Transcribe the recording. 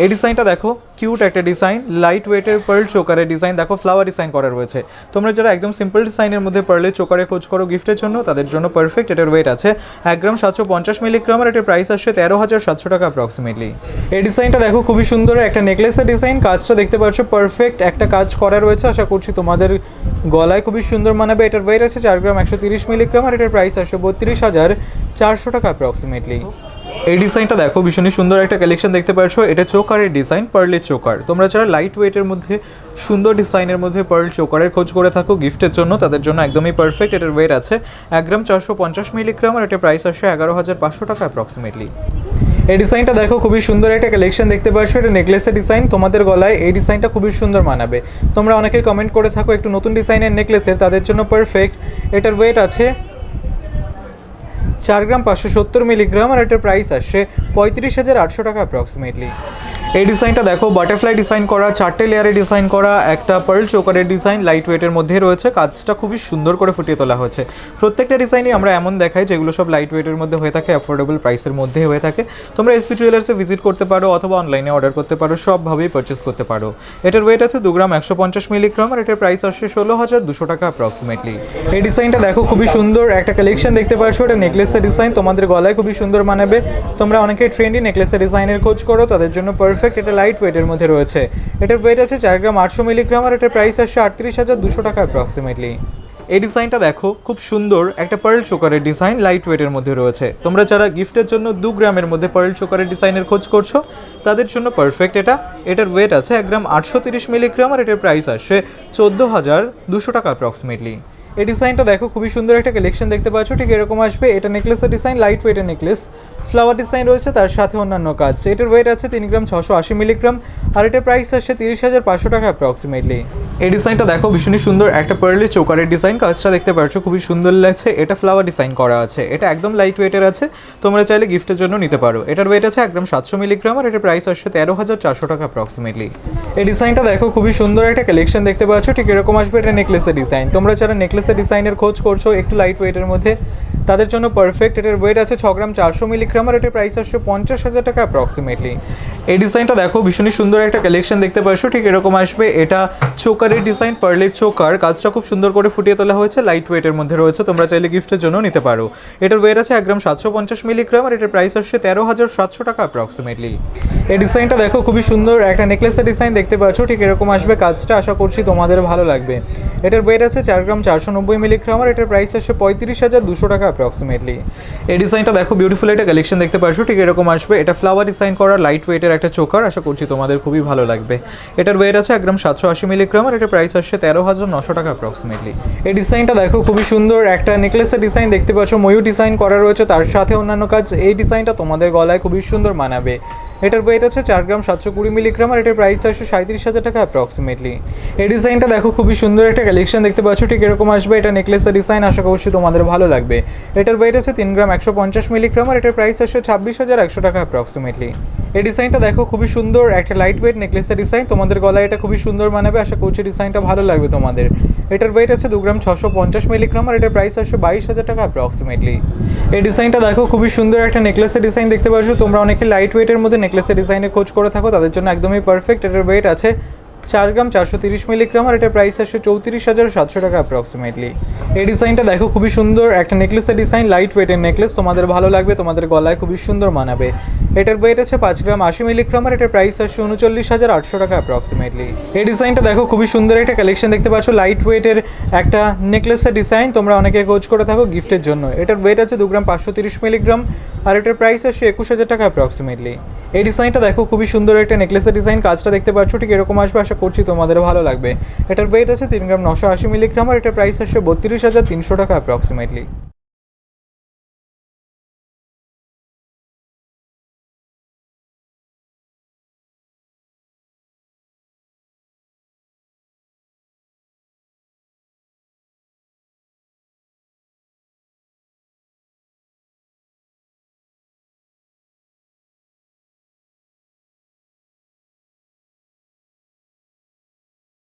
এই ডিজাইনটা দেখো, কিউট একটা ডিজাইন, লাইট ওয়েটের পার্ল চোকারের ডিজাইন, দেখো ফ্লাওয়ার ডিজাইন করা রয়েছে। তোমরা যারা একদম সিম্পল ডিজাইনের মধ্যে পার্লের চোকারে খোঁজ করো গিফটের জন্য, তাদের জন্য পারফেক্ট। এটার ওয়েট আছে 1 গ্রাম 750 মিলিগ্রাম, আর এটার প্রাইস আসছে 13,700 টাকা অ্যাপ্রক্সিমেটলি। এই ডিজাইনটা দেখো, খুবই সুন্দর একটা নেকলেসের ডিজাইন, কাজটা দেখতে পাচ্ছ পারফেক্ট একটা কাজ করা রয়েছে। আশা করছি তোমাদের গলায় খুবই সুন্দর মানাবে। এটার ওয়েট আছে 4 গ্রাম 130 মিলিগ্রাম, আর এটার প্রাইস আসছে 32,400 টাকা অ্যাপ্রক্সিমেটলি। এই ডিজাইনটা দেখো, ভীষণই সুন্দর একটা কালেকশন দেখতে পাচ্ছ। এটা চোকারের ডিজাইন, পার্লের চোকার। তোমরা যারা লাইট ওয়েটের মধ্যে সুন্দর ডিজাইনের মধ্যে পার্ল চোকারের খোঁজ করে থাকো গিফটের জন্য, তাদের জন্য একদমই পারফেক্ট। এটার ওয়েট আছে 1 গ্রাম 450 মিলিগ্রাম, আর এটার প্রাইস আসছে 11,500 টাকা অ্যাপ্রক্সিমেটলি। এই ডিজাইনটা দেখো, খুবই সুন্দর একটা কালেকশন দেখতে পাচ্ছ। এটা নেকলেসের ডিজাইন, তোমাদের গলায় এই ডিজাইনটা খুবই সুন্দর মানাবে। তোমরা অনেকেই কমেন্ট করে থাকো একটু নতুন ডিজাইনের নেকলেসের, তাদের জন্য পারফেক্ট। এটার ওয়েট আছে 4 গ্রাম 570 মিলিগ্রাম, আর এটার প্রাইস আসছে 35,800 টাকা অ্যাপ্রক্সিমেটলি। এই ডিজাইনটা দেখো, বাটারফ্লাই ডিজাইন করা, 4টে লেয়ারে ডিজাইন করা একটা পার্ল চোকারের ডিজাইন, লাইট ওয়েটের মধ্যে রয়েছে। কাজটা খুবই সুন্দর করে ফুটিয়ে তোলা হয়েছে। প্রত্যেকটা ডিজাইনই আমরা এমন দেখাই যেগুলো সব লাইট ওয়েটের মধ্যে হয়ে থাকে, অ্যাফোর্ডেবল প্রাইসের মধ্যে হয়ে থাকে। তোমরা এসপি জুয়েলার্সে ভিজিট করতে পারো অথবা অনলাইনে অর্ডার করতে পারো, সবভাবেই পারচেস করতে পারো। এটার ওয়েট আছে 2 গ্রাম 150 মিলিগ্রাম, আর এটার প্রাইস আসছে 16,200 টাকা অ্যাপ্রক্সিমেটলি। এই ডিজাইনটা দেখো, খুবই সুন্দর একটা কালেকশন দেখতে পাচ্ছ। এটা নেকলেসের ডিজাইন, তোমাদের গলায় খুবই সুন্দর মানাবে। তোমরা অনেকে ট্রেন্ডি নেকলেসের ডিজাইনের খোঁজ করো, তাদের জন্য পারফেক্ট। এটা লাইট ওয়েটের মধ্যে রয়েছে। এটার ওয়েট আছে 4 গ্রাম 800 মিলিগ্রাম, আর এটার প্রাইস আসছে 38,200 টাকা অ্যাপ্রক্সিমেটলি। এই ডিজাইনটা দেখো, খুব সুন্দর একটা পার্ল চোকারের ডিজাইন, লাইট ওয়েটের মধ্যে রয়েছে। তোমরা যারা গিফটের জন্য 2 গ্রামের মধ্যে পার্ল চোকারের ডিজাইনের খোঁজ করছো, তাদের জন্য পারফেক্ট এটা। এটার ওয়েট আছে 1 গ্রাম 830 মিলিগ্রাম, আর এটার প্রাইস আসছে 14,200 টাকা অ্যাপ্রক্সিমেটলি। এই ডিজাইনটা দেখো, খুবই সুন্দর একটা কালেকশন দেখতে পাচ্ছ। ঠিক এরকম আসবে। এটা নেকলেসের ডিজাইন, লাইট ওয়েটের নেকলেস, ফ্লাওয়ার ডিজাইন রয়েছে, তার সাথে অন্যান্য কাজ। এটার ওয়েট আছে 3 গ্রাম 680 মিলিগ্রাম, আর এটার প্রাইস আসছে 30,500 টাকা অ্যাপ্রক্সিমেটলি। এই ডিজাইনটা দেখো, ভীষণই সুন্দর একটা পার্লের চোকারের ডিজাইন, কাজটা দেখতে পাচ্ছ খুবই সুন্দর লাগছে। এটা ফ্লাওয়ার ডিজাইন করা আছে। এটা একদম লাইট ওয়েটের আছে, তোমরা চাইলে গিফটের জন্য নিতে পারো। এটার ওয়েট আছে 1 গ্রাম 700 মিলিগ্রাম, আর এটার প্রাইস আসছে 13,400 টাকা অ্যাপ্রক্সিমেটলি। এই ডিজাইনটা দেখো, খুবই সুন্দর একটা কালেকশন দেখতে পাচ্ছ। ঠিক এরকম আসবে। এটা নেকলেসের ডিজাইন, তোমরা যারা নেকলেসের ডিজাইনের খোঁজ করছো একটু লাইট ওয়েটের মধ্যে, তাদের জন্য পারফেক্ট। এটার ওয়েট আছে 6 গ্রাম 400 মিলিগ্রাম, আর এটার প্রাইস আসছে 50,000 টাকা অ্যাপ্রক্সিমেটলি। এই ডিজাইনটা দেখো, ভীষণই সুন্দর একটা কালেকশন দেখতে পাচ্ছ। ঠিক এরকম আসবে। এটা চোকারের ডিজাইন, পার্লের চোকার, কাজটা খুব সুন্দর করে ফুটিয়ে তোলা হয়েছে, লাইট ওয়েটের মধ্যে রয়েছে। তোমরা চাইলে গিফটের জন্য নিতে পারো। এটার ওয়েট আছে 1 গ্রাম 750 মিলিগ্রাম, আর এটার প্রাইস আসছে 13,700 টাকা অ্যাপ্রক্সিমেটলি। এই ডিজাইনটা দেখো, খুবই সুন্দর একটা নেকলেসের ডিজাইন দেখতে পাচ্ছ। ঠিক এরকম আসবে। কাজটা আশা করছি তোমাদের ভালো লাগবে। এটার ওয়েট আছে 4 গ্রাম 490 মিলিগ্রাম, আর এটার প্রাইস আসছে 35,200 টাকা অ্যাপ্রক্সিমেটলি। এই ডিজাইনটা দেখো, বিউটিফুল একটা কালেকশন দেখতে পাচ্ছ। ঠিক এরকম আসবে। এটা ফ্লাওয়ার ডিজাইন করা, লাইট ওয়েটের একটা চোকার, আশা করছি তোমাদের খুবই ভালো লাগবে। এটার ওয়েট আছে 1 গ্রাম 780 মিলিগ্রাম, আর এটার প্রাইস আসছে 13,900 টাকা অ্যাপ্রক্সিমেটলি। এই ডিজাইনটা দেখো, খুবই সুন্দর একটা নেকলেসের ডিজাইন দেখতে পাচ্ছ, ময়ূর ডিজাইন করা রয়েছে, তার সাথে অন্যান্য কাজ। এই ডিজাইনটা তোমাদের গলায় খুবই সুন্দর মানাবে। এটার ওয়েট আছে 4 গ্রাম 720 মিলিগ্রাম, আর এটার প্রাইস আসছে 37,000 টাকা অ্যাপ্রক্সিমেটলি। এই ডিজাইনটা দেখো, খুবই সুন্দর একটা কালেকশন দেখতে পাচ্ছ। ঠিক এরকম আসবে। এটা নেকলেসের ডিজাইন, আশা করছি তোমাদের ভালো লাগবে। এটার ওয়েট আছে 3 গ্রাম 150 মিলিগ্রাম, আর এটার প্রাইস আসছে 26,100 টাকা অ্যাপ্রক্সিমেটলি। এই ডিজাইনটা দেখো, খুবই সুন্দর একটা লাইট ওয়েট নেকলেসের ডিজাইন, তোমাদের গলায় এটা খুবই সুন্দর মানাবে। আশা করছি ডিজাইনটা ভালো লাগবে তোমাদের। এটার ওয়েট আছে 2 গ্রাম 650 মিলিগ্রাম, আর এটার প্রাইস আসছে 22,000 টাকা অ্যাপ্রক্সিমেটলি। এই ডিজাইনটা দেখো, খুবই সুন্দর একটা নেকলেসের ডিজাইন দেখতে পাচ্ছ। তোমরা অনেকে লাইট ওয়েটের মধ্যে নেকলেসের ডিজাইনে খোঁজ করে থাকো, তাদের জন্য একদমই পারফেক্ট। এটার ওয়েট আছে 4 গ্রাম 430 মিলিগ্রাম, আর এটার প্রাইস আসছে 34,700 টাকা অ্যাপ্রক্সিমেটলি। এই ডিজাইনটা দেখো, খুবই সুন্দর একটা নেকলেসের ডিজাইন, লাইট ওয়েটের নেকলেস, তোমাদের ভালো লাগবে, তোমাদের গলায় খুবই সুন্দর মানাবে। এটার ওয়েট আছে 5 গ্রাম 80 মিলিগ্রাম, আর এটার প্রাইস আসছে 39,800 টাকা অ্যাপ্রক্সিমেটলি। এই ডিজাইনটা দেখো, খুবই সুন্দর একটা কালেকশন দেখতে পাচ্ছ, লাইট ওয়েটের একটা নেকলেসের ডিজাইন, তোমরা অনেকে খোঁজ করে থাকো গিফটের জন্য। এটার ওয়েট আছে 2 গ্রাম 530 মিলিগ্রাম, আর এটার প্রাইস আসছে 21,000 টাকা অ্যাপ্রক্সিমেটলি। এই ডিজাইনটা দেখো, খুবই সুন্দর একটা নেকলেসের ডিজাইন, কাজটা দেখতে পাচ্ছ। ঠিক এরকম আসবে, আশা করছি তোমাদের ভালো লাগবে। এটার ওয়েট আছে 3 গ্রাম 980 মিলিগ্রাম, আর এটার প্রাইস আসছে 32,300 টাকা অ্যাপ্রক্সিমেটলি।